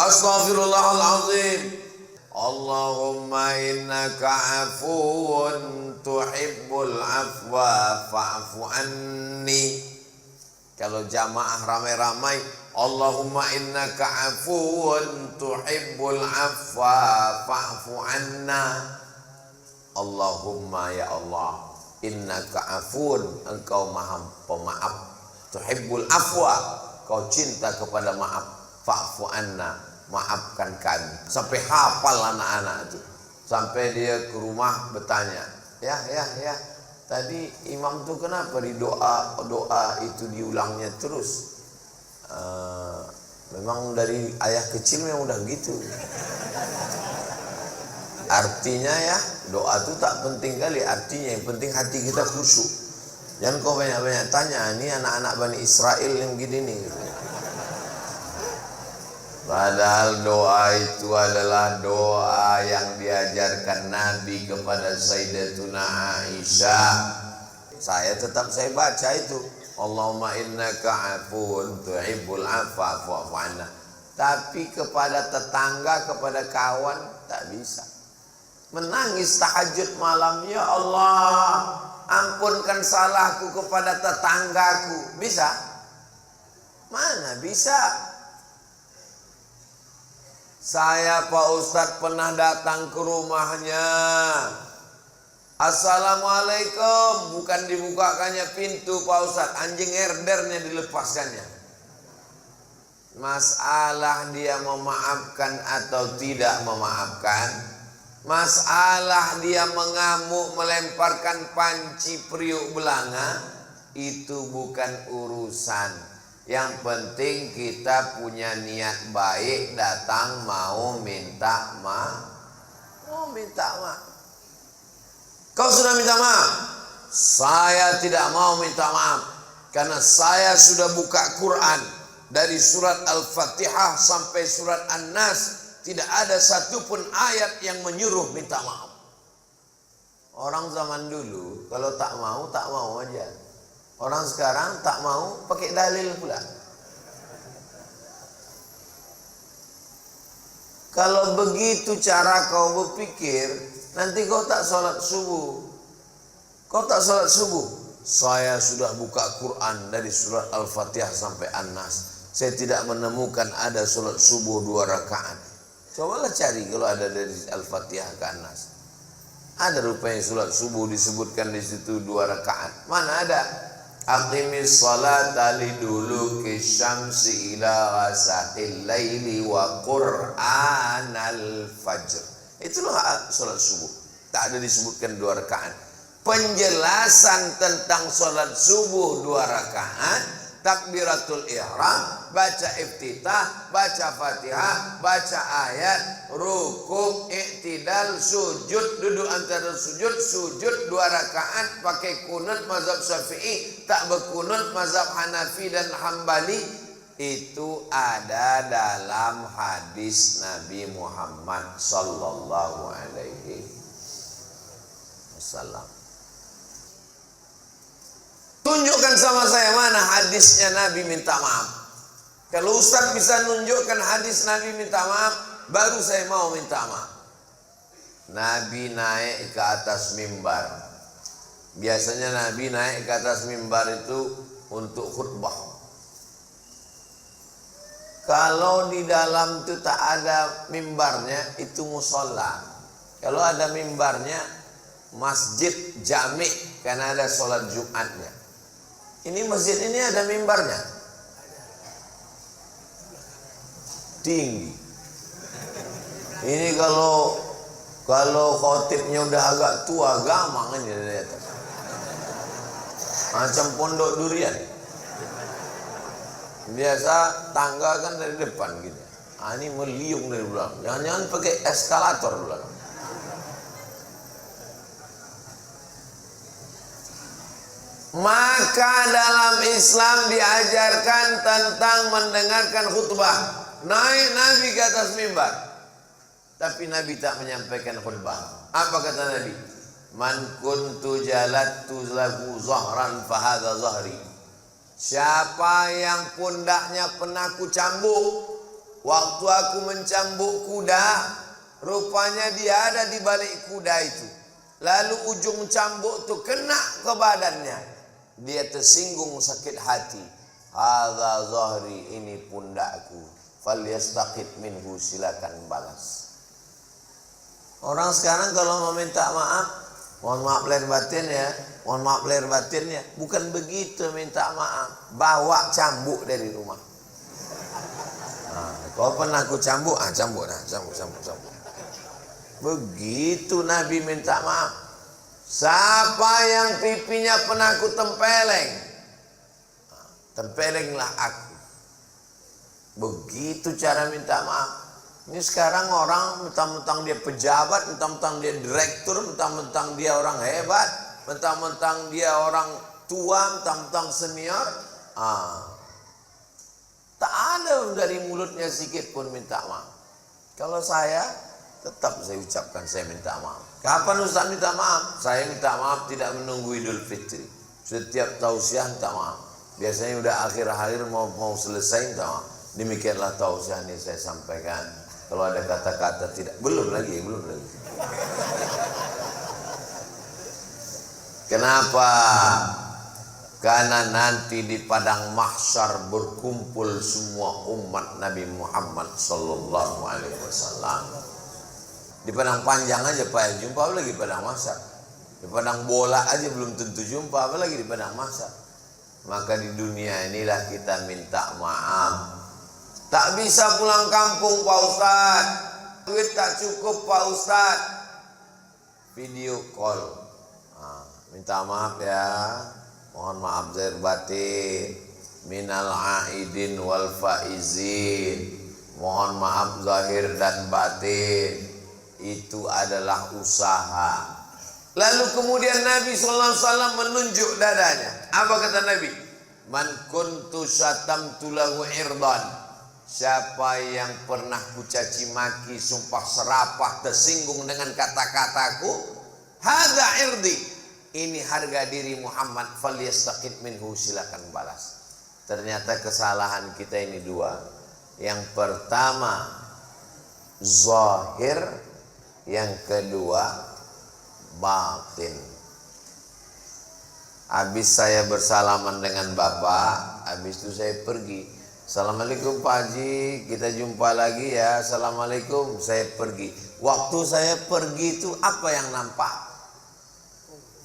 Astaghfirullahalazim. Allahumma innaka afuwun tuhibbul afwa fa'fu anni. Kalau jamaah ramai-ramai, Allahumma innaka afuwun tuhibbul afwa fa'fu anna. Allahumma ya Allah, innaka afuwun, engkau maha pemaaf, tuhibbul afwa, kau cinta kepada maaf, fa'fu anna, maafkan kami. Sampai hafal anak-anak itu. Sampai dia ke rumah bertanya, ya, tadi imam tuh kenapa di doa itu diulangnya terus? Memang dari ayah kecil memang udah gitu. Artinya ya, doa itu tak penting kali artinya, yang penting hati kita khusyuk. Jangan kau banyak-banyak tanya, ini anak-anak Bani Israel yang gini nih gitu. Padahal doa itu adalah doa yang diajarkan Nabi kepada Sayyidatuna Aisyah. Saya baca itu. Allahumma innaka afuwun tuhibbul afwa fa'fu anna. Tapi kepada tetangga, kepada kawan tak bisa. Menangis tahajud malam, ya Allah, ampunkan salahku kepada tetanggaku. Bisa? Mana bisa? Saya Pak Ustadz pernah datang ke rumahnya. Assalamualaikum. Bukan dibukakannya pintu Pak Ustadz, anjing herdernya dilepaskannya. Masalah dia memaafkan atau tidak memaafkan, masalah dia mengamuk, melemparkan panci periuk belanga, itu bukan urusan. Yang penting kita punya niat baik, datang mau minta maaf. Kau sudah minta maaf? Saya tidak mau minta maaf, karena saya sudah buka Quran dari surat Al-Fatihah sampai surat An-Nas, tidak ada satupun ayat yang menyuruh minta maaf. Orang zaman dulu kalau tak mau aja. Orang sekarang tak mau pakai dalil pula. Kalau begitu cara kau berpikir, nanti kau tak sholat subuh. Saya sudah buka Quran dari surat Al-Fatihah sampai An-Nas. Saya tidak menemukan ada sholat subuh 2 rakaat. Cobalah cari kalau ada dari Al-Fatihah ke An-Nas. Ada rupanya sholat subuh disebutkan di situ 2 rakaat. Mana ada? Aqimis salata liduluki syamsi ila ghasaqil laili wa qur'anal fajr. Itulah salat subuh. Tak ada disebutkan 2 rakaat. Penjelasan tentang salat subuh 2 rakaat, takbiratul ihram, baca iftitah, baca Fatihah, baca ayat, rukuk, i'tidal, sujud, duduk antara sujud 2 rakaat, pakai kunut mazhab Syafi'i, tak berkunut mazhab Hanafi dan Hambali. Itu ada dalam hadis Nabi Muhammad sallallahu alaihi wasallam. Tunjukkan sama saya mana hadisnya Nabi minta maaf. Kalau Ustaz bisa nunjukkan hadis Nabi minta maaf, baru saya mau minta maaf. Nabi naik ke atas mimbar. Biasanya Nabi naik ke atas mimbar itu untuk khutbah. Kalau di dalam itu tak ada mimbarnya, itu musola. Kalau ada mimbarnya, masjid jami', karena ada sholat Jumatnya. Ini masjid ini ada mimbarnya, tinggi. Ini kalau khotibnya udah agak tua, gamang aja dari atas, macam pondok durian. Biasa tangga kan dari depan gitu. Ini meliung dari belakang. Jangan-jangan pakai eskalator belakang. Maka dalam Islam diajarkan tentang mendengarkan khutbah. Naik Nabi ke atas mimbar, tapi Nabi tak menyampaikan khutbah. Apa kata Nabi? Man kuntu jalattu lahu zahran fahadha zahri. Siapa yang pundaknya pernah ku cambuk, waktu aku mencambuk kuda, rupanya dia ada di balik kuda itu. Lalu ujung cambuk itu kena ke badannya. Dia tersinggung sakit hati. Hadza zahri, ini pundakku. Falyastaqit minhu, silakan balas. Orang sekarang kalau mau minta maaf, mohon maaf lahir batin ya, mohon maaf lahir batin ya. Bukan begitu minta maaf. Bawa cambuk dari rumah. Nah, kau pernah aku cambuk? Cambuk dah, cambuk. Begitu Nabi minta maaf. Siapa yang pipinya pernah aku tempeleng, tempelenglah aku. Begitu cara minta maaf. Ini sekarang orang mentang-mentang dia pejabat, mentang-mentang dia direktur, mentang-mentang dia orang hebat, mentang-mentang dia orang tua, mentang-mentang senior. Tak ada dari mulutnya sedikit pun minta maaf. Kalau saya, tetap saya ucapkan saya minta maaf. Kapan Ustaz minta maaf? Saya minta maaf tidak menunggu Idul Fitri. Setiap tausiah minta maaf. Biasanya udah akhir-akhir mau selesai minta maaf. Demikianlah tausiah ini saya sampaikan. Kalau ada kata-kata tidak, belum lagi. Kenapa? Karena nanti di padang mahsyar berkumpul semua umat Nabi Muhammad sallallahu alaihi wasallam. Di padang panjang aja Pak jumpa, apalagi padang mahsyar. Di padang bola aja belum tentu jumpa, apalagi di padang mahsyar. Maka di dunia inilah kita minta maaf. Tak bisa pulang kampung Pak Ustaz, duit tak cukup Pak Ustaz. Video call, minta maaf ya, mohon maaf zahir batin, minal aidin wal faizin, mohon maaf zahir dan batin. Itu adalah usaha. Lalu kemudian Nabi SAW menunjuk dadanya. Apa kata Nabi? Man kuntu syatamtu lahu irdan. Siapa yang pernah kucaci maki, sumpah serapah, tersinggung dengan kata-kataku, hadza irdi, ini harga diri Muhammad, falyastaqit minhu, silakan balas. Ternyata kesalahan kita ini dua. Yang pertama zahir, yang kedua batin. Habis saya bersalaman dengan bapak, habis itu saya pergi. Assalamualaikum Pak Haji, kita jumpa lagi ya. Assalamualaikum, saya pergi. Waktu saya pergi itu apa yang nampak?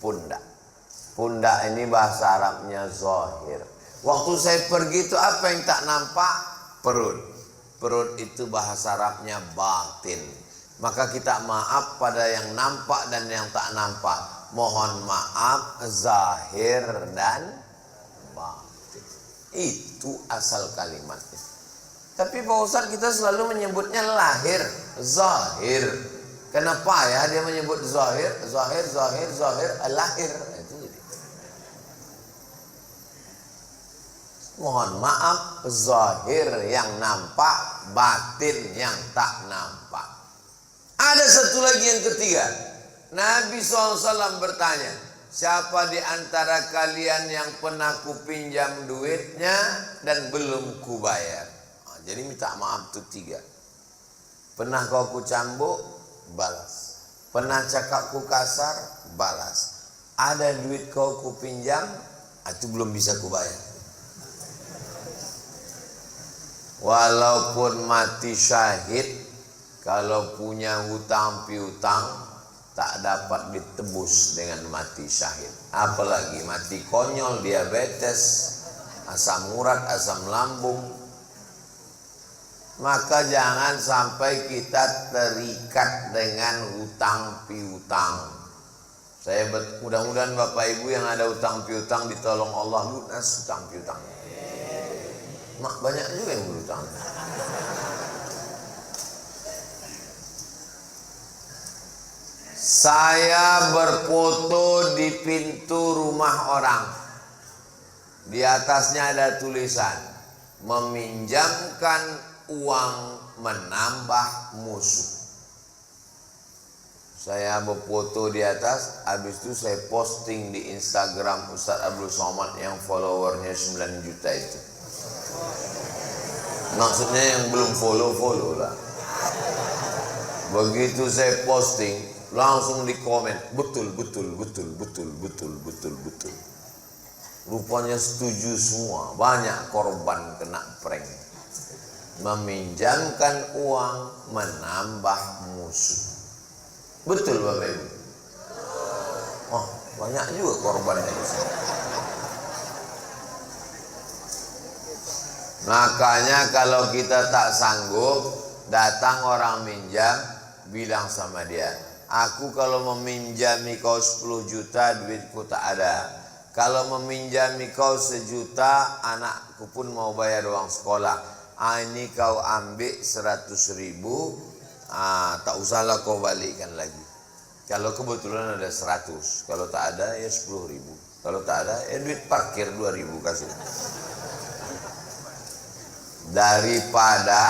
Pundak. Pundak ini bahasa Arabnya zahir. Waktu saya pergi itu apa yang tak nampak? Perut. Perut itu bahasa Arabnya batin. Maka kita maaf pada yang nampak dan yang tak nampak. Mohon maaf zahir dan batin. Itu asal kalimatnya. Tapi Pak Ustaz kita selalu menyebutnya lahir, zahir. Kenapa ya dia menyebut zahir, lahir? Itu jadi. Mohon maaf, zahir yang nampak, batin yang tak nampak. Ada satu lagi yang ketiga. Nabi SAW bertanya, siapa di antara kalian yang pernah kupinjam duitnya dan belum kubayar? Jadi minta maaf itu tiga. Pernah kau kucambuk? Balas. Pernah cakap ku kasar? Balas. Ada duit kau kupinjam? Itu belum bisa kubayar. Walaupun mati syahid, kalau punya hutang piutang, tak dapat ditebus dengan mati syahid. Apalagi mati konyol, diabetes, asam urat, asam lambung. Maka jangan sampai kita terikat dengan hutang piutang. Saya mudah-mudahan Bapak Ibu yang ada hutang piutang ditolong Allah lunas hutang piutang. Mak banyak juga yang berhutang. Saya berfoto di pintu rumah orang. Di atasnya ada tulisan, meminjamkan uang menambah musuh. Saya berfoto di atas, habis itu saya posting di Instagram Ustaz Abdul Somad yang followernya 9 juta itu. Maksudnya yang belum follow lah. Begitu saya posting, langsung di komen, betul. Rupanya setuju semua. Banyak korban kena prank. Meminjamkan uang menambah musuh. Betul Bapak Ibu? Oh, banyak juga korbannya di sini. Makanya kalau kita tak sanggup, datang orang minjam, bilang sama dia, aku kalau meminjami kau 10 juta, duitku tak ada. Kalau meminjami kau 1 juta, anakku pun mau bayar uang sekolah. Ini kau ambil 100.000, tak usahlah kau balikkan lagi. Kalau kebetulan ada 100, kalau tak ada ya 10.000. Kalau tak ada ya duit parkir 2.000 kasih. Daripada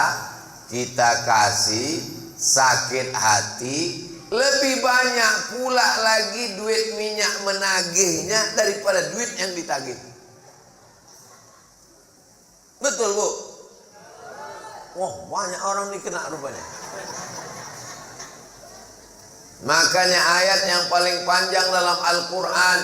kita kasih sakit hati, lebih banyak pula lagi duit minyak menagihnya daripada duit yang ditagih. Betul Bu? Wah, banyak orang dikena rupanya. Makanya ayat yang paling panjang dalam Al-Quran,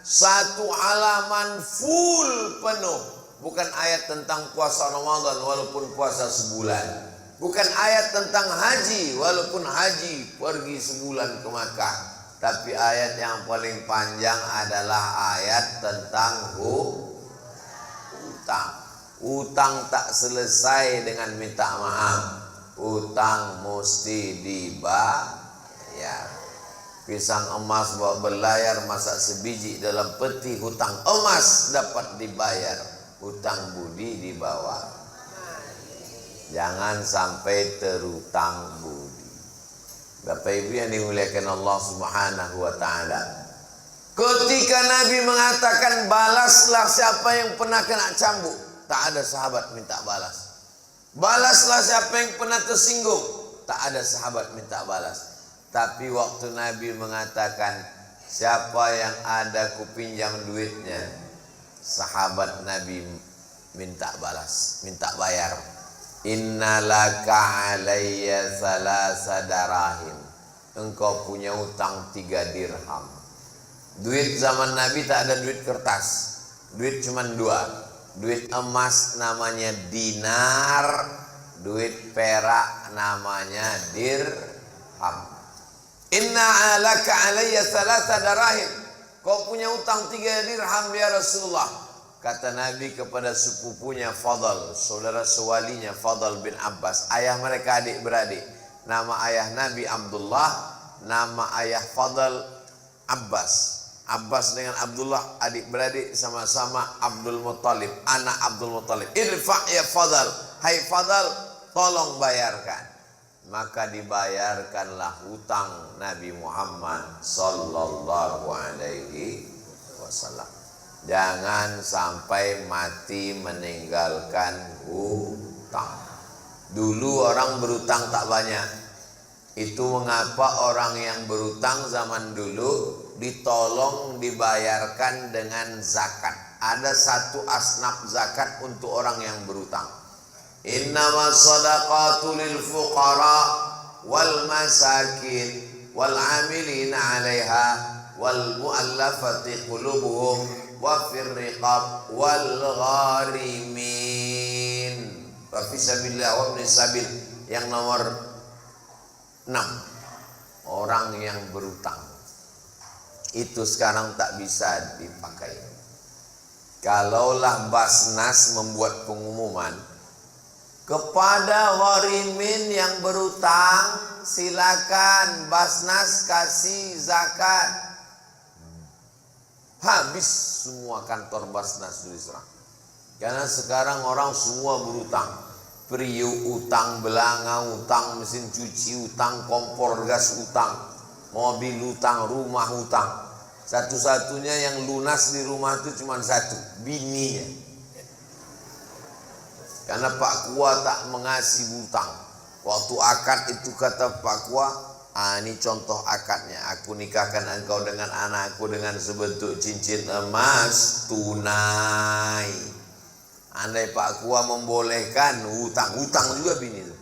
1 halaman full penuh. Bukan ayat tentang puasa Ramadan walaupun puasa sebulan. Bukan ayat tentang haji walaupun haji pergi sebulan ke Makkah. Tapi ayat yang paling panjang adalah ayat tentang hutang. Hutang tak selesai dengan minta maaf. Hutang mesti dibayar. Pisang emas bawa berlayar, masak sebiji dalam peti, hutang emas dapat dibayar. Hutang budi di bawah. Jangan sampai terutang budi. Bapak Ibu yang dimuliakan Allah Subhanahu wa taala. Ketika Nabi mengatakan balaslah siapa yang pernah kena cambuk, tak ada sahabat minta balas. Balaslah siapa yang pernah tersinggung, tak ada sahabat minta balas. Tapi waktu Nabi mengatakan siapa yang ada kupinjam duitnya, sahabat Nabi minta balas, minta bayar. Innalaka alayya 3 darahim. Engkau punya utang 3 dirham. Duit zaman Nabi tak ada duit kertas. Duit cuma 2. Duit emas namanya dinar, duit perak namanya dirham. Inna alaka alayya 3 darahim. Kau punya utang 3 dirham ya Rasulullah. Kata Nabi kepada sepupunya Fadl, saudara sewalinya Fadl bin Abbas. Ayah mereka adik-beradik. Nama ayah Nabi Abdullah, nama ayah Fadl Abbas. Abbas dengan Abdullah adik-beradik, sama-sama Abdul Muttalib, anak Abdul Muttalib. Irfa' ya Fadl, hai Fadl, tolong bayarkan. Maka dibayarkanlah hutang Nabi Muhammad sallallahu alaihi wasallam. Jangan sampai mati meninggalkan hutang. Dulu orang berutang tak banyak. Itu mengapa orang yang berutang zaman dulu ditolong dibayarkan dengan zakat. Ada 1 asnaf zakat untuk orang yang berutang. Innamas shadaqatu lil fuqara wal masakin wal amilina 'alaiha wal mu'allafati qulubuhum wa fir riqab wal gharimin wa fi sabilillah wa ibn sabil. Yang nomor 6, orang yang berutang. Itu sekarang tak bisa dipakai. Kalaulah Basnas membuat pengumuman kepada gharimin yang berutang, silakan Basnas kasih zakat. Habis semua kantor Basnas diserang. Karena sekarang orang semua berutang. Priuk utang, belanga utang, mesin cuci utang, kompor gas utang, mobil utang, rumah utang. Satu-satunya yang lunas di rumah itu cuma 1, bininya. Karena Pak Kua tak mengasih hutang. Waktu akad itu kata Pak Kua, ini contoh akadnya. Aku nikahkan engkau dengan anakku dengan sebentuk cincin emas tunai. Andai Pak Kua membolehkan hutang juga bini itu.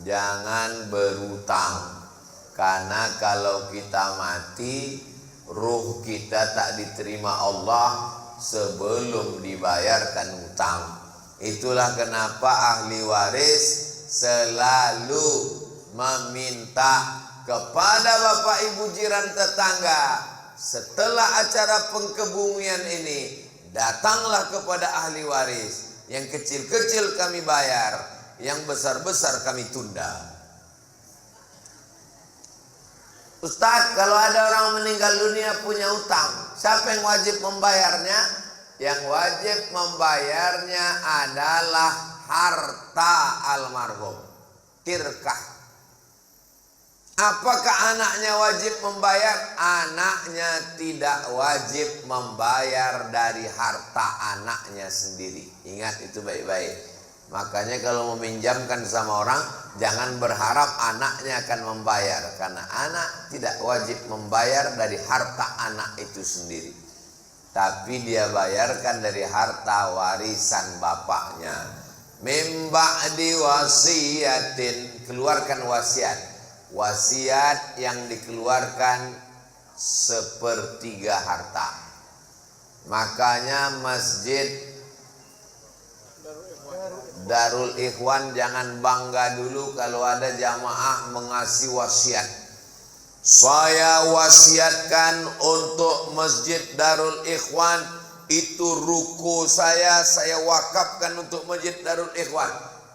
Jangan berhutang, karena kalau kita mati, ruh kita tak diterima Allah sebelum dibayarkan hutang. Itulah kenapa ahli waris selalu meminta kepada bapak ibu jiran tetangga, setelah acara pengkebumian ini, datanglah kepada ahli waris. Yang kecil-kecil kami bayar, yang besar-besar kami tunda. Ustaz, kalau ada orang meninggal dunia punya utang, siapa yang wajib membayarnya? Yang wajib membayarnya adalah harta almarhum, tirkah. Apakah anaknya wajib membayar? Anaknya tidak wajib membayar dari harta anaknya sendiri. Ingat itu baik-baik. Makanya kalau meminjamkan sama orang, jangan berharap anaknya akan membayar, karena anak tidak wajib membayar dari harta anak itu sendiri, tapi dia bayarkan dari harta warisan bapaknya. Mim ba'di wasiyatin, keluarkan wasiat. Wasiat yang dikeluarkan sepertiga harta. Makanya masjid Darul Ikhwan jangan bangga dulu kalau ada jamaah mengasih wasiat. Saya wasiatkan untuk Masjid Darul Ikhwan, itu ruko saya wakafkan untuk Masjid Darul Ikhwan.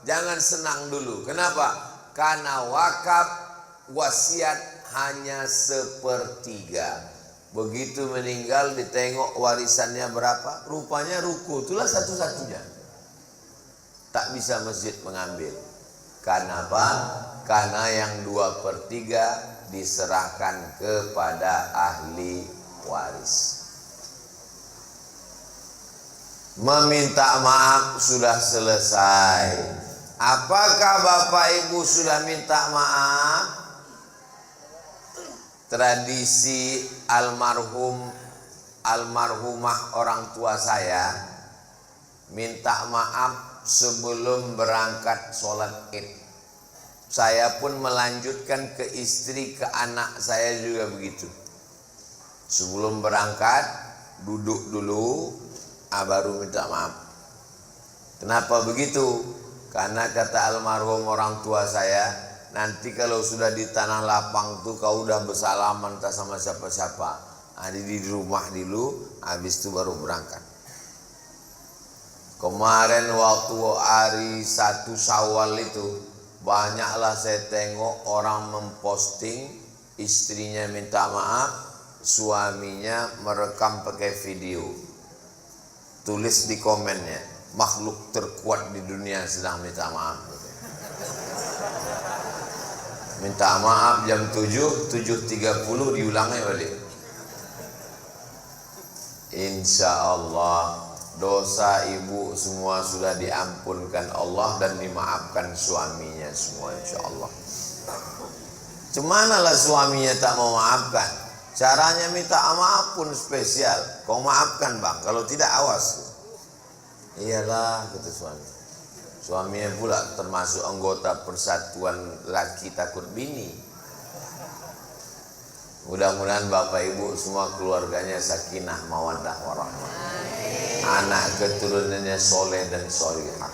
Jangan senang dulu. Kenapa? Karena wakaf wasiat hanya sepertiga. Begitu meninggal ditengok warisannya berapa, rupanya ruko, itulah satu-satunya. Tak bisa masjid mengambil. Karena apa? Karena yang 2/3 diserahkan kepada ahli waris. Meminta maaf sudah selesai. Apakah Bapak Ibu sudah minta maaf? Tradisi almarhumah orang tua saya minta maaf sebelum berangkat sholat id. Saya pun melanjutkan ke istri, ke anak saya juga begitu. Sebelum berangkat duduk dulu, baru minta maaf. Kenapa begitu? Karena kata almarhum orang tua saya, nanti kalau sudah di tanah lapang tuh kau udah bersalaman tak sama siapa-siapa. Di rumah dulu, habis itu baru berangkat. Kemarin waktu hari 1 Syawal itu, banyaklah saya tengok orang memposting istrinya minta maaf, suaminya merekam pakai video. Tulis di komennya, makhluk terkuat di dunia sedang minta maaf. Minta maaf jam 7:30 diulangnya balik. Insya Allah dosa ibu semua sudah diampunkan Allah dan dimaafkan suaminya semua, insya Allah. Cemanalah suaminya tak mau maafkan? Caranya minta maaf pun spesial. Kau maafkan bang, kalau tidak awas. Iyalah, kata suami. Suaminya pula termasuk anggota Persatuan Laki Takut Bini. Mudah-mudahan Bapak Ibu semua keluarganya sakinah mawaddah warahmah. Anak keturunannya soleh dan solihah.